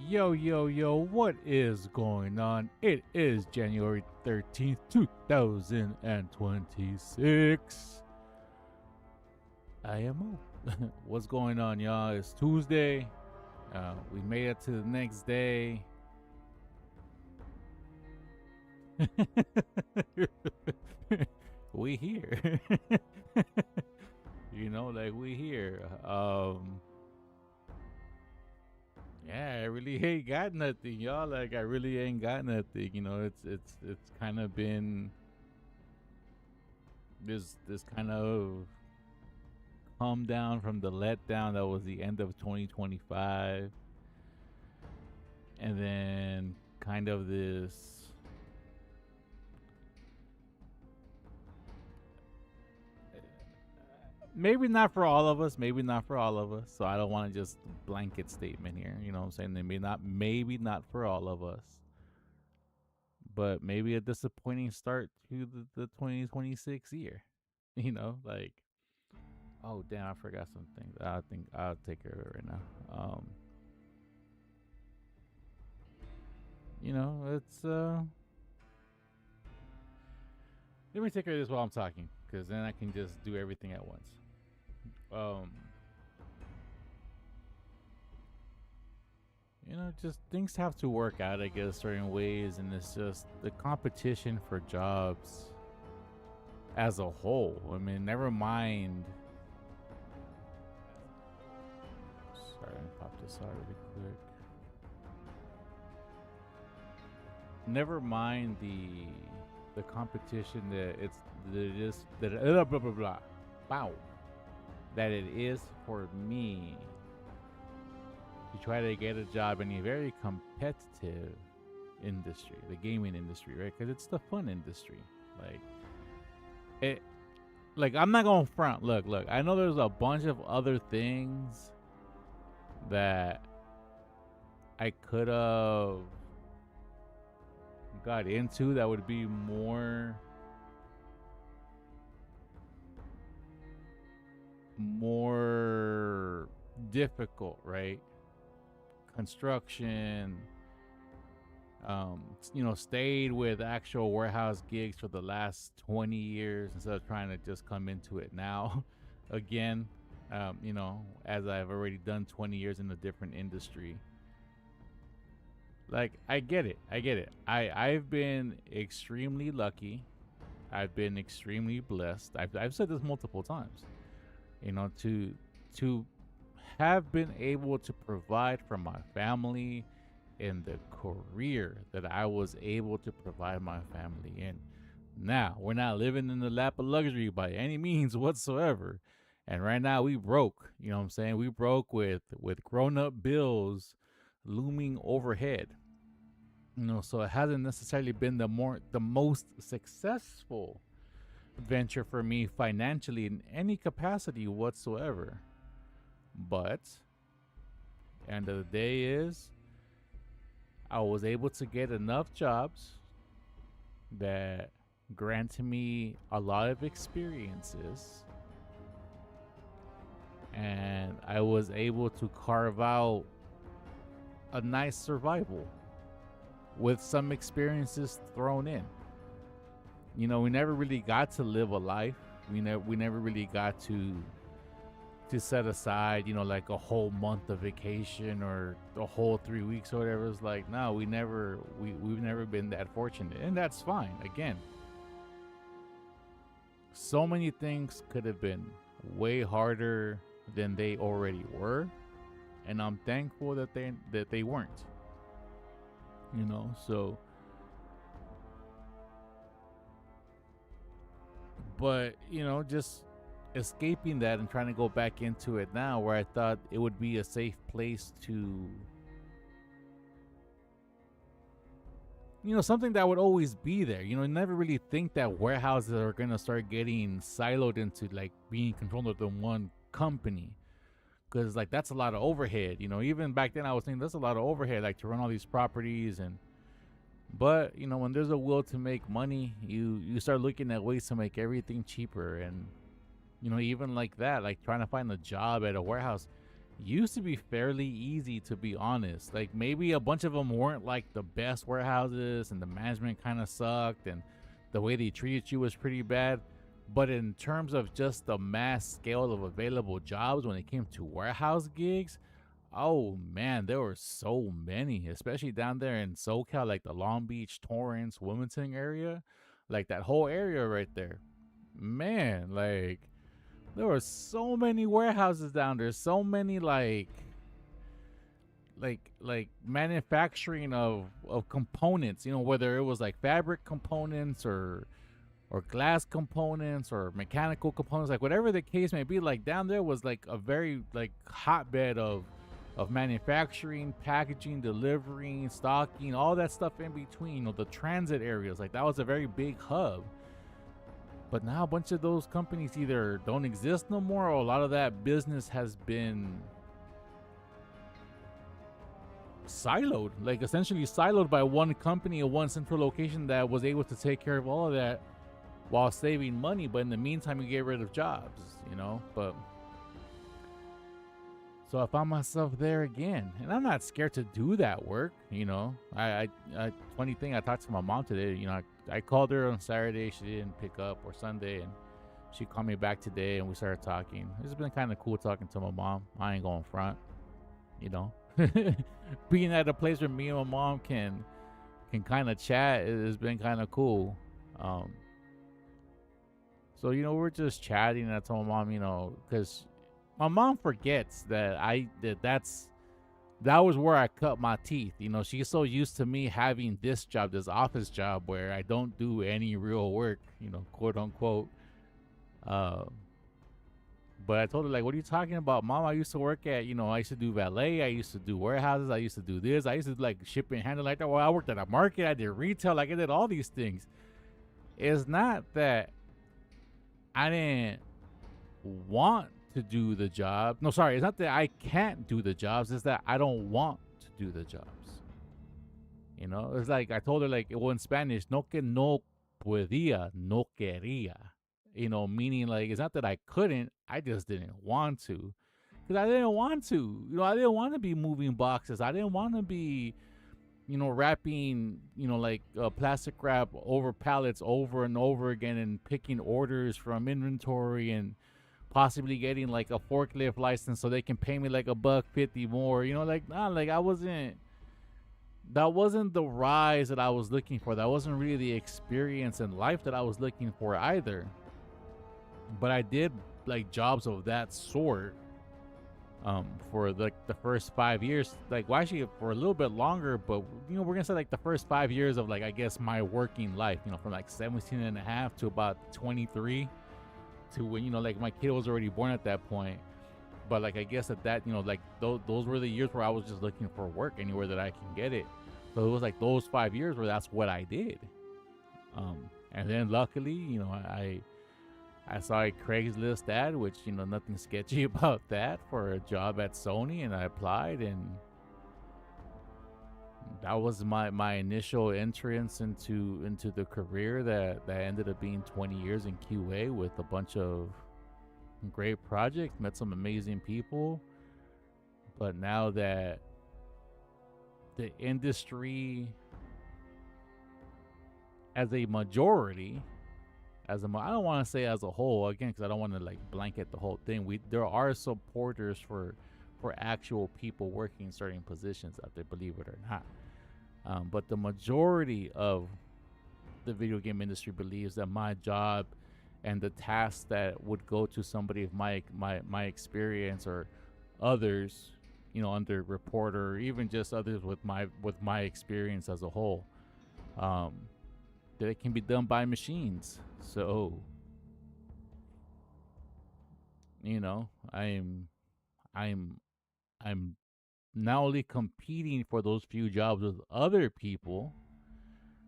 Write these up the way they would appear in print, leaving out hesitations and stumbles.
Yo, yo, yo, what is going on? It is January 13th, 2026. I am O. What's going on, y'all? It's Tuesday. We made it to the next day. We here. We here. Yeah, I really ain't got nothing, y'all. Like, I really ain't got nothing. It's kind of been this kind of calm down from the letdown that was the end of 2025, and then kind of this maybe not for all of us, so I don't want to just blanket statement here, you know what I'm saying? Maybe not for all of us, but maybe a disappointing start to the 2026 year. Like, oh damn, I forgot something. I think I'll take care of it right now. It's let me take care of this while I'm talking, because then I can just do everything at once. um just things have to work out, I guess, certain ways, and it's just the competition for jobs as a whole. I mean, never mind. Sorry, let me pop this out really quick. Never mind the competition blah blah blah. Wow. That it is for me to try to get a job in a very competitive industry, the gaming industry, right? Because it's the fun industry. I'm not gonna front. Look. I know there's a bunch of other things that I could have got into that would be more difficult, right? Construction, stayed with actual warehouse gigs for the last 20 years instead of trying to just come into it now again. As I've already done 20 years in a different industry. Like, I get it. I've been extremely lucky. I've been extremely blessed. I've said this multiple times. To have been able to provide for my family in the career that I was able to provide my family in. Now, we're not living in the lap of luxury by any means whatsoever. And right now we broke, you know what I'm saying? We broke with grown-up bills looming overhead. So it hasn't necessarily been the most successful venture for me financially in any capacity whatsoever. But end of the day is I was able to get enough jobs that granted me a lot of experiences, and I was able to carve out a nice survival with some experiences thrown in. We never really got to live a life. We never really got to set aside, like a whole month of vacation or a whole 3 weeks or whatever. It's like, no, we've never been that fortunate, and that's fine. Again, so many things could have been way harder than they already were, and I'm thankful that they weren't. So, but just escaping that and trying to go back into it now, where I thought it would be a safe place to, something that would always be there. Never really think that warehouses are going to start getting siloed into like being controlled with one company, because like that's a lot of overhead. Even back then I was thinking that's a lot of overhead, like to run all these properties. But when there's a will to make money, you start looking at ways to make everything cheaper. And even like that, like trying to find a job at a warehouse, used to be fairly easy, to be honest. Like maybe a bunch of them weren't like the best warehouses and the management kind of sucked and the way they treated you was pretty bad. But in terms of just the mass scale of available jobs when it came to warehouse gigs, oh man, there were so many, especially down there in SoCal, like the Long Beach, Torrance, Wilmington area, like that whole area right there. Man, like there were so many warehouses down there, so many like manufacturing of components, whether it was like fabric components or glass components or mechanical components, like whatever the case may be. Like down there was like a very like hotbed of manufacturing, packaging, delivering, stocking, all that stuff in between, the transit areas. Like that was a very big hub. But now a bunch of those companies either don't exist no more, or a lot of that business has been siloed, like essentially siloed by one company or one central location that was able to take care of all of that while saving money. But in the meantime, you get rid of jobs. But so I found myself there again, and I'm not scared to do that work. I funny thing, I talked to my mom today. I called her on Saturday, she didn't pick up, or Sunday, and she called me back today, and we started talking. It's been kind of cool talking to my mom. I ain't going front. Being at a place where me and my mom can kind of chat has been kind of cool. So we're just chatting, and I told my mom, because my mom forgets that that was where I cut my teeth. She's so used to me having this job, this office job, where I don't do any real work, quote unquote. Uh, but I told her, like, what are you talking about, Mom? I used to work at, I used to do valet, I used to do warehouses, I used to do this, I used to do like shipping and handling like that. Well, I worked at a market, I did retail, like I did all these things. It's not that I didn't want to do the job. No, sorry, it's not that I can't do the jobs, it's that I don't want to do the jobs. It's like I told her, like, well, in Spanish, no que no podía, no quería. Meaning like it's not that I couldn't, I just didn't want to. Because I didn't want to. I didn't want to be moving boxes. I didn't want to be, wrapping, like plastic wrap over pallets over and over again and picking orders from inventory and possibly getting like a forklift license so they can pay me like $1.50 more. Like, nah, like that wasn't the rise that I was looking for. That wasn't really the experience in life that I was looking for either. But I did like jobs of that sort for like the first 5 years, like, well, actually for a little bit longer, but we're gonna say like the first 5 years of, like, I guess my working life, from like 17 and a half to about 23, to when like my kid was already born at that point. But like I guess at that, like those were the years where I was just looking for work anywhere that I can get it. So it was like those 5 years where that's what I did. And then luckily, I saw a Craigslist ad, which, nothing sketchy about that, for a job at Sony, and I applied, and that was my initial entrance into the career that ended up being 20 years in QA with a bunch of great projects, met some amazing people. But now that the industry as a majority, I don't want to say as a whole, again, because I don't want to like blanket the whole thing. There are supporters for actual people working in certain positions out there, believe it or not. But the majority of the video game industry believes that my job and the tasks that would go to somebody of my experience, or others, under reporter, or even just others with my experience as a whole, that it can be done by machines. So, I'm not only competing for those few jobs with other people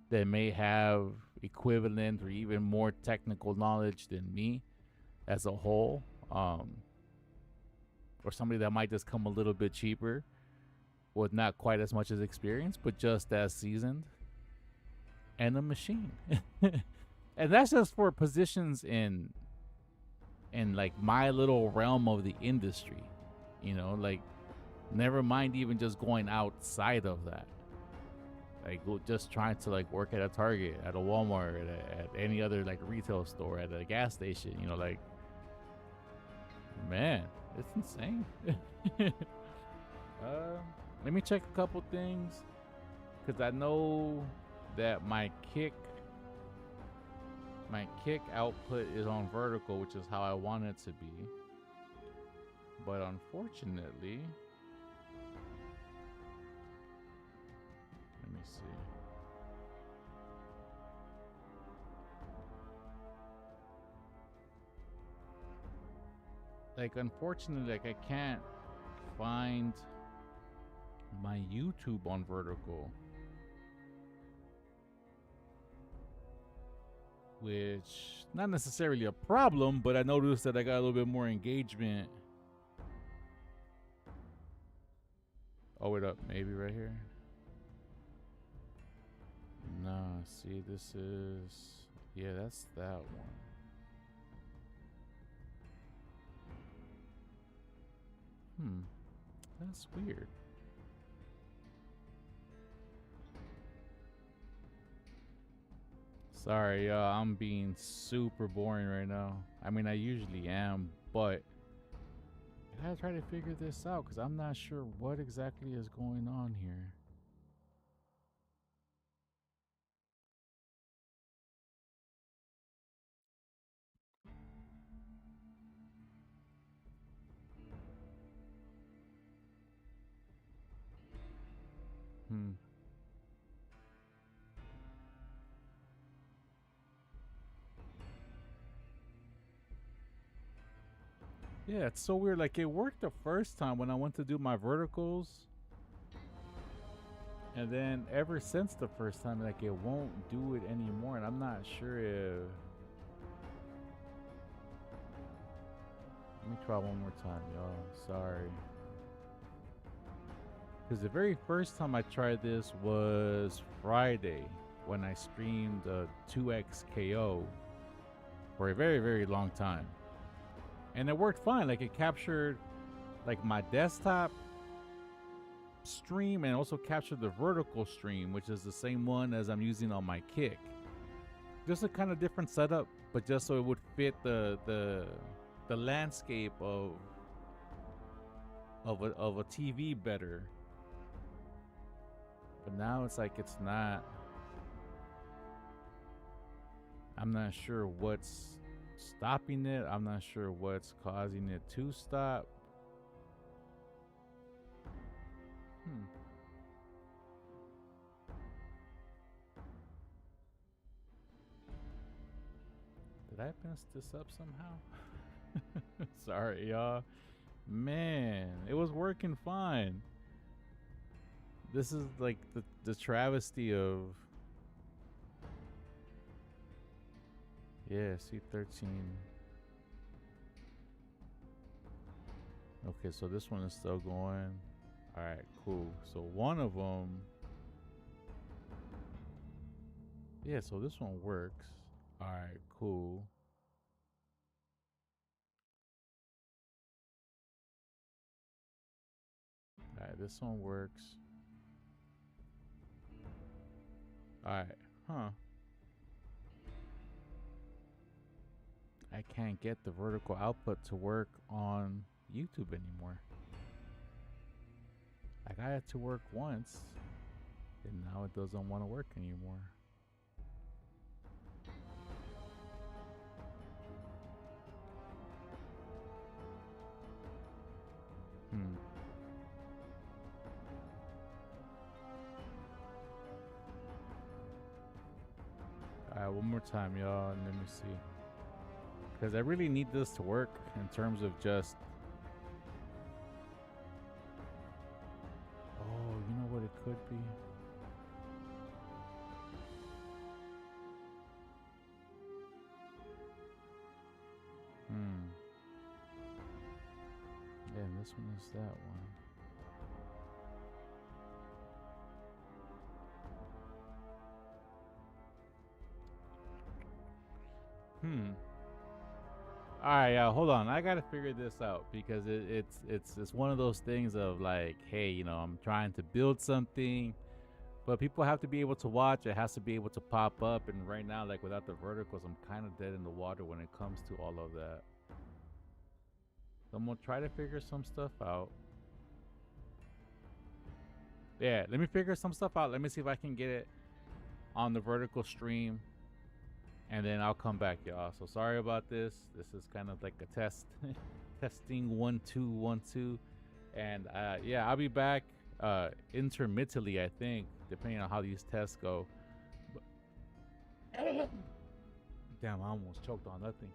that may have equivalent or even more technical knowledge than me as a whole, or somebody that might just come a little bit cheaper with not quite as much as experience, but just as seasoned, and a machine. And that's just for positions in like my little realm of the industry. You know, like never mind even just going outside of that. Like just trying to like work at a Target, at a Walmart, at any other like retail store, at a gas station. You know, like man, it's insane. uh, Let me check a couple things because I know that my kick output is on vertical, which is how I want it to be. But unfortunately, let me see. Like unfortunately, like I can't find my YouTube on vertical, which not necessarily a problem, but I noticed that I got a little bit more engagement. Oh, wait up, maybe right here. No, see, this is, yeah, that's that one. That's weird. Sorry, y'all, I'm being super boring right now. I mean, I usually am, but I gotta try to figure this out because I'm not sure what exactly is going on here. Hmm. Yeah, it's so weird. Like, it worked the first time when I went to do my verticals, and then ever since the first time, like, it won't do it anymore. And I'm not sure if. Let me try one more time, y'all. Sorry. Because the very first time I tried this was Friday when I streamed 2x KO for a very, very long time. And it worked fine. Like, it captured like my desktop stream and also captured the vertical stream, which is the same one as I'm using on my kick. Just a kind of different setup, but just so it would fit the landscape of a TV better. But now it's like it's not. I'm not sure what's stopping it. I'm not sure what's causing it to stop. Did I mess this up somehow? Sorry, y'all. Man, it was working fine. This is like the travesty of. Yeah, C13. Okay, so this one is still going. All right, cool. So one of them. Yeah, so this one works. All right, cool. All right, this one works. All right, huh. I can't get the vertical output to work on YouTube anymore. I got it to work once, and now it doesn't want to work anymore. Hmm. All right, one more time, y'all, and let me see. Because I really need this to work in terms of just. Oh, you know what it could be? Hmm. Yeah, and this one is that one. Hmm. All right, yeah, hold on. I gotta figure this out because it's one of those things of like, hey, I'm trying to build something, but people have to be able to watch. It has to be able to pop up, and right now, like without the verticals, I'm kind of dead in the water when it comes to all of that. So I'm gonna try to figure some stuff out. Yeah, let me figure some stuff out. Let me see if I can get it on the vertical stream, and then I'll come back, y'all. So sorry about this. This is kind of like a test, testing 1 2 1 2, and yeah, I'll be back intermittently, I think, depending on how these tests go. But damn, I almost choked on nothing.